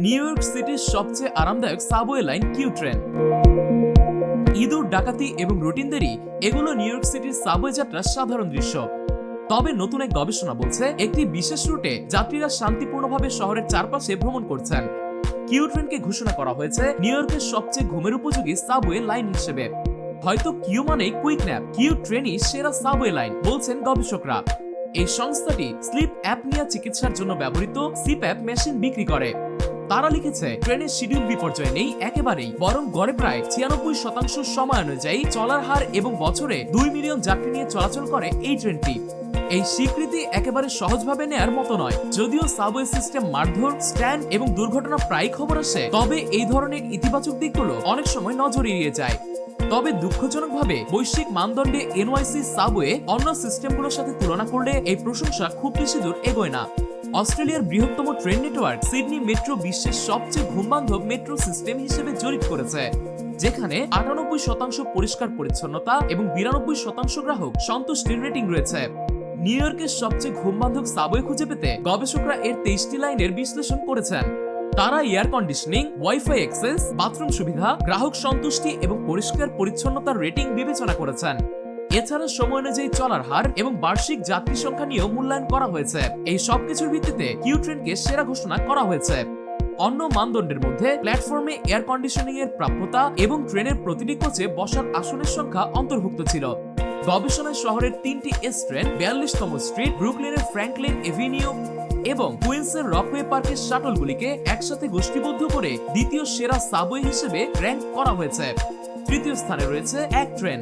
New York সিটির সবচেয়ে আরামদায়ক সাবওয়ে লাইন কিউ ট্রেন। ইঁদুর, ডাকাতি এবং রুটিনদেরই এগুলো নিউ ইয়র্ক সিটির সাবওয়ে যাত্রার সাধারণ দৃশ্য। তবে নতুন এক গবেষণা বলছে একটি বিশেষ রুটে যাত্রীরা শান্তিপূর্ণভাবে শহরের চারপাশে ভ্রমণ করছেন। কিউ ট্রেনকে ঘোষণা করা হয়েছে নিউ ইয়র্কের সবচেয়ে ঘুমের উপযোগী সাবওয়ে লাইন হিসেবে। হয়তো কিউ মানে কুইক ন্যাপ, কিউ ট্রেনই সেরা সাবওয়ে লাইন বলছেন গবেষকরা। এই সংস্থাটি স্লিপ অ্যাপনিয়া চিকিৎসার জন্য ব্যবহৃত সিপ্যাপ মেশিন বিক্রি করে। তারা লিখেছে, ট্রেনের শিডিউল বিপর্যয় নেই একেবারেই, বরং গড়ে প্রায় 96% সময় অনুযায়ী চলার হার এবং বছরে 2 মিলিয়ন যাত্রী নিয়ে চলাচল করে এই ট্রেনটি। এই স্বীকৃতি একেবারে সহজভাবে নেয়ার মতো নয়। যদিও সাবওয়ে সিস্টেম মারধর, স্ট্যান্ড এবং দুর্ঘটনা প্রায় খবর আসে, তবে এই ধরনের ইতিবাচক দিকগুলো অনেক সময় নজর এড়িয়ে যায়। তবে দুঃখজনকভাবে বৈশ্বিক মানদণ্ডে এনওয়াইসি সাবওয়ে অন্য সিস্টেমগুলোর সাথে তুলনা করলে এই প্রশংসা খুব বেশি দূর এগোয় না। অস্ট্রেলিয়ার বৃহত্তম ট্রেন নেটওয়ার্ক সিডনি মেট্রো বিশ্বের সবচেয়ে ঘুমবান্ধব মেট্রো সিস্টেম হিসেবে জরিপ করেছে, যেখানে 98% পরিষ্কার পরিচ্ছন্নতা এবং 92% গ্রাহক সন্তুষ্টির রেটিং রয়েছে। নিউ ইয়র্কের সবচেয়ে ঘুমবান্ধব সাবওয়ে খুঁজে পেতে গবেষকরা এর 23টি লাইনের বিশ্লেষণ করেছেন। তারা air conditioning, wifi access, bathroom সুবিধা, গ্রাহক সন্তুষ্টি এবং পরিষ্কার পরিচ্ছন্নতার রেটিং বিবেচনা করেছেন। এছাড়া সময় অনুযায়ী চলার হার এবং বার্ষিক যাত্রী সংখ্যা নিয়েও মূল্যায়ন করা হয়েছে। এই সবকিছুর ভিত্তিতে কিউ ট্রেনকে সেরা ঘোষণা করা হয়েছে। অন্য মানদণ্ডের মধ্যে প্ল্যাটফর্মে এয়ার কন্ডিশনিং এর প্রাপ্যতা এবং ট্রেনের প্রতিটি কোচে বসার আসনের সংখ্যা অন্তর্ভুক্ত ছিল। গবেষণায় শহরের 3টি এস ট্রেন, 42তম স্ট্রিট, ব্রুকলিনের ফ্র্যাঙ্কলিন এভিনিউ এবং কুইন্সের রকওয়ে পার্কের শাটলগুলিকে একসাথে গোষ্ঠীবদ্ধ করে দ্বিতীয় সেরা সাবওয়ে হিসেবে র্যাঙ্ক করা হয়েছে। তৃতীয় স্থানে রয়েছে এক ট্রেন।